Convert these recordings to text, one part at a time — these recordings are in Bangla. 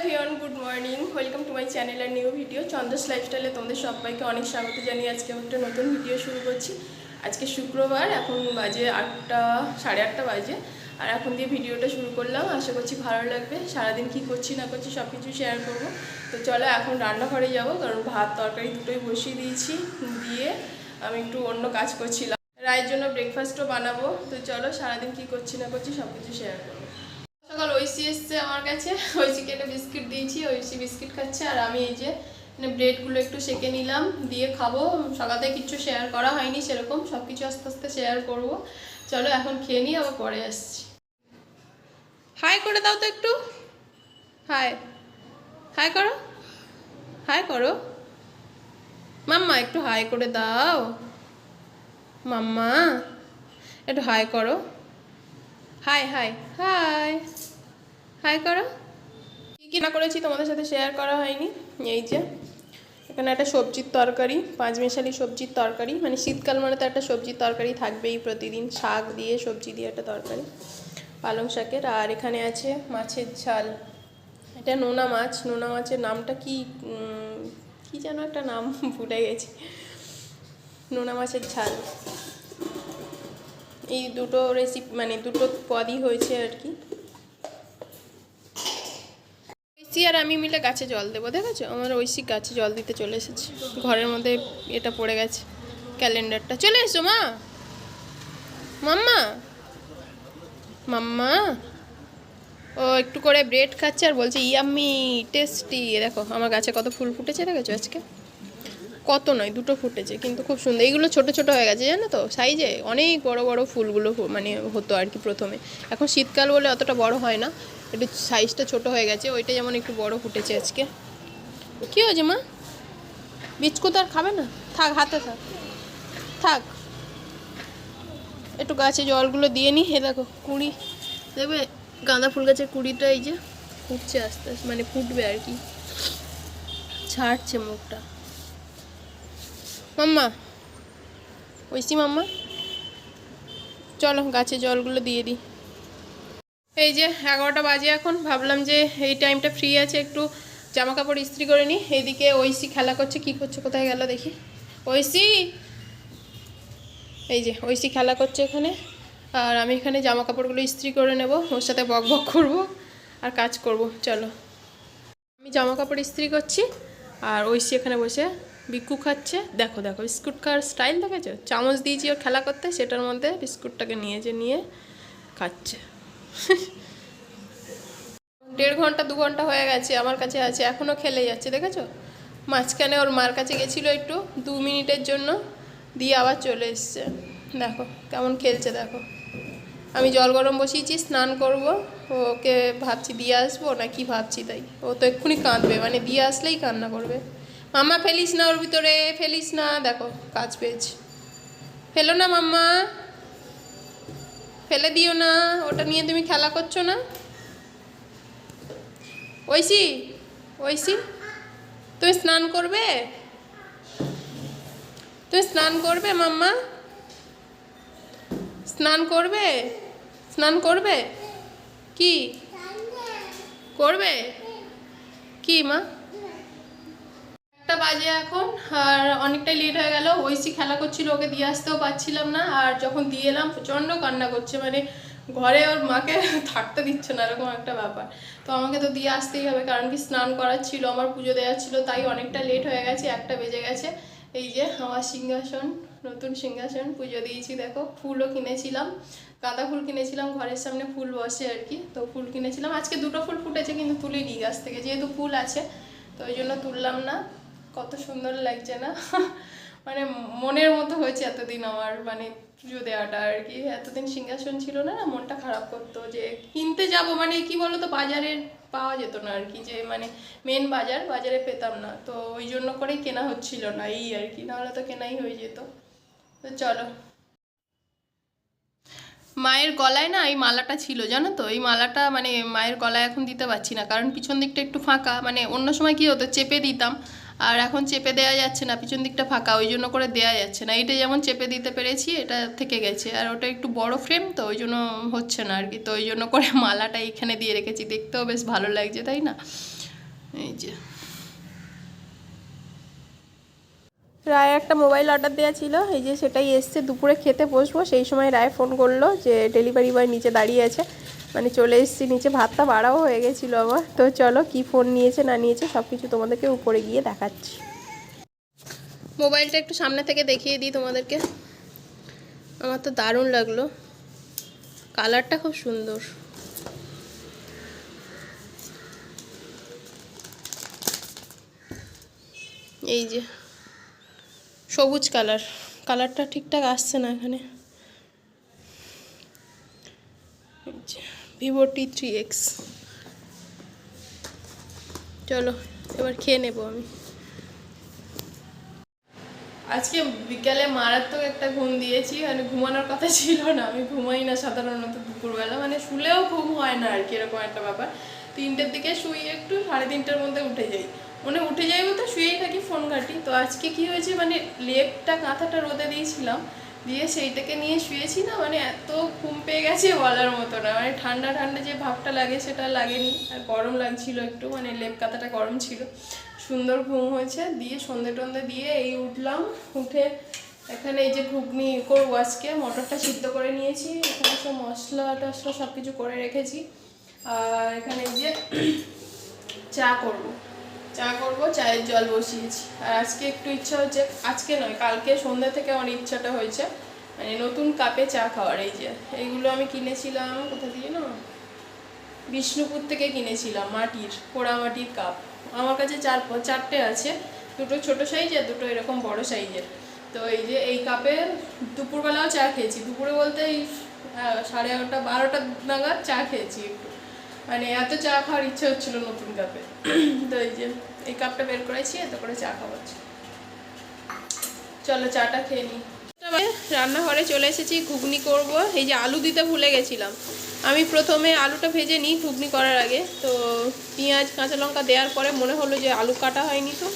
Everyone, good morning. Welcome to my channel আর নিউ ভিডিও চন্দ্রস লাইফস্টাইলে তোমাদের সবাইকে অনেক স্বাগত জানিয়ে আজকে একটা নতুন ভিডিও শুরু করছি। আজকে শুক্রবার, এখন বাজে 8টা, সাড়ে 8টা বাজে। আর এখন দিয়ে ভিডিওটা শুরু করলাম, আশা করছি ভালো লাগবে। সারাদিন কী করছি না করছি সব কিছু শেয়ার করবো। তো চলো এখন রান্নাঘরে যাবো, কারণ ভাত তরকারি দুটোই বসিয়ে দিয়েছি। দিয়ে আমি একটু অন্য কাজ করছিলাম, রায়ের জন্য ব্রেকফাস্টও বানাবো। তো চলো সারাদিন কী করছি না করছি সব কিছু শেয়ার করবো। সকাল ঐশী এসছে আমার কাছে, ঐশীকে একটা বিস্কিট দিয়েছি, ঐশী বিস্কিট খাচ্ছে। আর আমি এই যে ব্রেডগুলো একটু সেঁকে নিলাম, দিয়ে খাবো। সকাল থেকে কিচ্ছু শেয়ার করা হয়নি সেরকম, সব কিছু আস্তে আস্তে শেয়ার করবো। চলো এখন খেয়ে নিই, আবার পরে আসছি। হাই করে দাও তো একটু, হাই হাই করো, হাই করো মাম্মা, একটু হাই করে দাও মাম্মা, একটু হাই করো, হাই হাই হাই হাই করো। কী কী না করেছি তোমাদের সাথে শেয়ার করা হয়নি। এই যে এখানে একটা সবজির তরকারি, পাঁচমেশালি সবজির তরকারি, মানে শীতকাল মানে তো একটা সবজির তরকারি থাকবেই প্রতিদিন, শাক দিয়ে সবজি দিয়ে একটা তরকারি, পালং শাকের। আর এখানে আছে মাছের ঝাল, এটা নোনা মাছ। নোনা মাছের নামটা কি কি যেন একটা নাম ভুলে গেছি। নোনা মাছের ঝাল। এই দুটো রেসিপি, মানে দুটো পদই হয়েছে আর কি। ঐশী আর আমি মিলে গাছে জল দেবো, দেখেছো? আমার ঐশী গাছে জল দিতে চলে এসেছে। ঘরের মধ্যে এটা পড়ে গেছে, ক্যালেন্ডারটা। চলে এসো মা, মাম্মা মাম্মা। ও একটু করে ব্রেড খাচ্ছে আর বলছে ইয়াম্মি টেস্টি। দেখো আমার গাছে কত ফুল ফুটেছে, দেখেছো? আজকে কত নয়, দুটো ফুটেছে, কিন্তু খুব সুন্দর। এইগুলো ছোট ছোট হয়ে গেছে জানো তো সাইজে, অনেক বড় বড় ফুলগুলো মানে হতো আর কি প্রথমে। এখন শীতকাল বলে অতটা বড় হয় না, একটু সাইজটা ছোট হয়ে গেছে। ওইটা যেমন একটু বড় ফুটেছে আজকে। কী হয়েছে মা? বিস্কুট আর খাবে না? থাক, হাতে থাক, থাক। একটু গাছে জলগুলো দিয়ে নি। হে দেখো কুড়ি, দেখবে গাঁদা ফুল গাছের কুড়িটা এই যে ফুটছে আস্তে আস্তে, মানে ফুটবে আর কি, ছাড়ছে মুখটা। মাম্মা, ঐশী মাম্মা, চলো গাছে জলগুলো দিয়ে দিই। এই যে 11টা বাজে এখন, ভাবলাম যে এই টাইমটা ফ্রি আছে, একটু জামা কাপড় ইস্ত্রি করে নিই। এইদিকে ঐশী খেলা করছে, কি করছে কোথায় গেল দেখি। ঐশী, এই যে ঐশী খেলা করছে এখানে, আর আমি এখানে জামা কাপড়গুলো ইস্ত্রি করে নেব, ওর সাথে বক বক করবো আর কাজ করব। চলো, আমি জামা কাপড় ইস্ত্রি করছি আর ঐশী এখানে বসে বিস্কুট খাচ্ছে। দেখো দেখো বিস্কুট খাওয়ার স্টাইল দেখেছো? চামচ দিয়েছি ওর খেলা করতে, সেটার মধ্যে বিস্কুটটাকে নিয়ে খাচ্ছে। 1.5 ঘন্টা 2 ঘন্টা হয়ে গেছে আমার কাছে আছে, এখনও খেলে যাচ্ছে, দেখেছো? মাঝখানে ওর মার কাছে গেছিলো একটু 2 মিনিটের জন্য, দিয়ে আবার চলে এসছে। দেখো কেমন খেলছে, দেখো। আমি জল গরম বসিয়েছি, স্নান করব, ওকে ভাবছি দিয়ে আসবো না কি ভাবছি, তাই ও তো এক্ষুনি কাঁদবে, মানে দিয়ে আসলেই কান্না করবে। মাম্মা ফেলিস না ওর ভিতরে, ফেলিস না। দেখো কাজ পেয়েছি, ফেলো না মাম্মা, ফেলে দিও না, ওটা নিয়ে তুমি খেলা করছো না। ঐশী, ঐশী তুমি স্নান করবে? তুমি স্নান করবে মাম্মা? স্নান করবে? স্নান করবে? কি করবে? কি মা? 1টা বাজে এখন, আর অনেকটাই লেট হয়ে গেল। ঐশী খেলা করছিল, ওকে দিয়ে আসতেও পারছিলাম না। আর যখন দিয়ে এলাম প্রচণ্ড কান্না করছে, মানে ঘরে ওর মাকে থাকতে দিচ্ছে না, এরকম একটা ব্যাপার। তো আমাকে তো দিয়ে আসতেই হবে, কারণ কি স্নান করার ছিল, আমার পুজো দেওয়ার ছিল, তাই অনেকটা লেট হয়ে গেছে, 1টা বেজে গেছে। এই যে আমার সিংহাসন, নতুন সিংহাসন, পুজো দিয়েছি। দেখো ফুলও কিনেছিলাম, গাঁদা ফুল কিনেছিলাম, ঘরের সামনে ফুল বসে আর কি, তো ফুল কিনেছিলাম। আজকে 2টো ফুল ফুটেছে, কিন্তু তুলিনি গাছ থেকে, যেহেতু ফুল আছে তো ওই জন্য তুললাম না। কত সুন্দর লাগছে না? মানে মনের মতো হয়েছে এতদিন আমার, মানে পুজো দেওয়াটা আর কি। এতদিন সিংহাসন ছিল না, মনটা খারাপ করতো যে কিনতে যাব, মানে কি বলতো, বাজারে পাওয়া যেত না আর কি, যে মানে মেন বাজারে পেতাম না, তো ওই জন্য করেই কেনা হচ্ছিল না এই আর কি, নাহলে তো কেনাই হয়ে যেত। তো চলো, মায়ের গলায় না এই মালাটা ছিল জানো তো, এই মালাটা মানে মায়ের গলায় এখন দিতে পারছি না, কারণ পিছন দিকটা একটু ফাঁকা। মানে অন্য সময় কী হতো, চেপে দিতাম, আর এখন চেপে দেওয়া যাচ্ছে না, পিছন দিকটা ফাঁকা, ওই জন্য করে দেওয়া যাচ্ছে না। এইটা যেমন চেপে দিতে পেরেছি, এটা থেকে গেছে, আর ওটা একটু বড় ফ্রেম তো ওই জন্য হচ্ছে না আর কি, তো ওই জন্য করে মালাটা এইখানে দিয়ে রেখেছি, দেখতেও বেশ ভালো লাগছে তাই না? এই যে রায় একটা মোবাইল অর্ডার দেওয়া ছিল, এই যে সেটাই এসছে। দুপুরে খেতে বসবো সেই সময় রায় ফোন করলো যে ডেলিভারি বয় নিচে দাঁড়িয়ে আছে, মানে চলে এসেছি নিচে। ভাতটা বাড়াও হয়ে গেছিলো আমার। তো চলো কি ফোন নিয়েছে না নিয়েছে সব কিছু তোমাদেরকে উপরে গিয়ে দেখাচ্ছি। মোবাইলটা একটু সামনে থেকে দেখিয়ে দিই তোমাদেরকে। আমার তো দারুণ লাগলো, কালারটা খুব সুন্দর। এই যে সবুজ কালার, কালারটা ঠিকঠাক আসছে না এখানে। Vivo T3X। চলো এবার খেয়ে নেবো আমি। আজকে বিকালে মারাত্মক একটা ঘুম দিয়েছি, মানে ঘুমানোর কথা ছিল না, আমি ঘুমাই না সাধারণত দুপুরবেলা, মানে শুলেও ঘুম হয় না আর কি, এরকম একটা ব্যাপার। 3টের দিকে শুই, একটু 3:30টার মধ্যে উঠে যাই, মানে উঠে যাই বলতে শুয়েই থাকি, ফোন ঘাঁটি। তো আজকে কি হয়েছে, মানে লেপটা কাঁথাটা রোদে দিয়েছিলাম, দিয়ে সেইটাকে নিয়ে শুয়েছি না, মানে এত ঘুম পেয়ে গেছে বলার মতো না। মানে ঠান্ডা ঠান্ডা যে ভাবটা লাগে সেটা লাগেনি, আর গরম লাগছিল একটু, মানে লেপ কাঁথাটা গরম ছিল। সুন্দর ঘুম হয়েছে। দিয়ে সন্ধে টন্ধে দিয়ে এই উঠলাম, উঠে এখানে এই যে ঘুগনি করবো আজকে, মটরটা সিদ্ধ করে নিয়েছি, এখানে সব মশলা টশলা সব কিছু করে রেখেছি। আর এখানে এই যে চা করব, চায়ের জল বসিয়েছি। আর আজকে একটু ইচ্ছা হচ্ছে, আজকে নয় কালকে সন্ধ্যা থেকে আমার ইচ্ছাটা হয়েছে মানে নতুন কাপে চা খাওয়ার। এই যে এইগুলো আমি কিনেছিলাম কোথা দিয়ে না, বিষ্ণুপুর থেকে কিনেছিলাম, মাটির পোড়া মাটির কাপ। আমার কাছে 4টে আছে, দুটো ছোট সাইজ আর দুটো এরকম বড় সাইজের। তো এই যে এই কাপে দুপুরবেলাও চা খেয়েছি, দুপুরে বলতে এই 11:30 12টা নাগাদ চা খেয়েছি একটু, মানে এত চা খাওয়ার ইচ্ছে হচ্ছিল নতুন কাপে। তো এই যে এই কাপটা বের করেছি, এত করে চা খাওয়াচ্ছি। চলো চাটা খেয়ে নিই। রান্নাঘরে চলে এসেছি, ঘুগনি করব। এই যে আলু দিতে ভুলে গেছিলাম, আমি প্রথমে আলুটা ভেজে নিই ঘুগনি করার আগে। তো পেঁয়াজ কাঁচা লঙ্কা দেওয়ার পরে মনে হলো যে আলু কাটা হয়নি, তো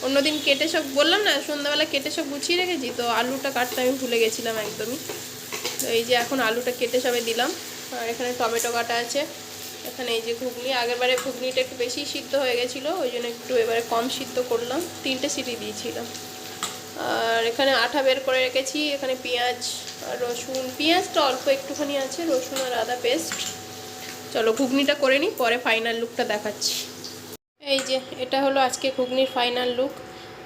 অন্যদিন কেটে সব বললাম না সন্ধ্যাবেলা কেটে সব গুছিয়ে রেখেছি, তো আলুটা কাটতে আমি ভুলে গেছিলাম একদমই। তো এই যে এখন আলুটা কেটে সবে দিলাম। আর এখানে টমেটো কাটা আছে, এখানে এই যে ঘুগনি, আগেরবারে ঘুগনিটা একটু বেশি সিদ্ধ হয়ে গেছিলো, ওই জন্য একটু এবারে কম সিদ্ধ করলাম, 3টে সিটি দিয়েছিলাম। আর এখানে আঠা বের করে রেখেছি, এখানে পেঁয়াজ আর রসুন, পেঁয়াজটা অল্প একটুখানি আছে, রসুন আর আদা পেস্ট। চলো ঘুগনিটা করে নিই, পরে ফাইনাল লুকটা দেখাচ্ছি। এই যে এটা হলো আজকে ঘুগনির ফাইনাল লুক।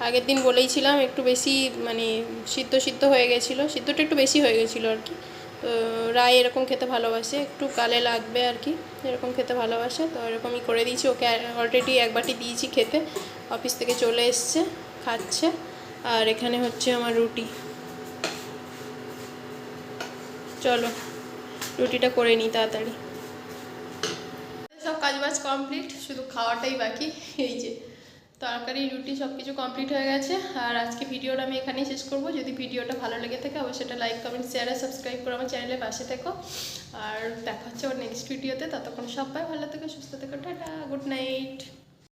আগের দিন বলেইছিলাম একটু বেশি মানে সিদ্ধ হয়ে গেছিলো, সিদ্ধটা একটু বেশি হয়ে গেছিলো আর কি। তো রায় এরকম খেতে ভালোবাসে, একটু কালে লাগবে আর কি, এরকম খেতে ভালোবাসে, তো এরকমই করে দিয়েছি ওকে। অলরেডি 1 বাটি দিয়েছি খেতে, অফিস থেকে চলে এসছে, খাচ্ছে। আর এখানে হচ্ছে আমার রুটি। চলো রুটিটা করে নিই তাড়াতাড়ি। সব কাজবাজ কমপ্লিট, শুধু খাওয়াটাই বাকি। এই যে তরকারি রুটি সব কিছু কমপ্লিট হয়ে গেছে। আর আজকে ভিডিওটা আমি এখানেই শেষ করব। যদি ভিডিওটা ভালো লেগে থাকে অবশ্যই এটা লাইক কমেন্ট শেয়ার আর সাবস্ক্রাইব করে আমার চ্যানেলের পাশে থেকো। আর দেখা হচ্ছে আবার নেক্সট ভিডিওতে, ততক্ষণ সবাই ভালো থেকো, সুস্থ থেকো, টাটা, গুড নাইট।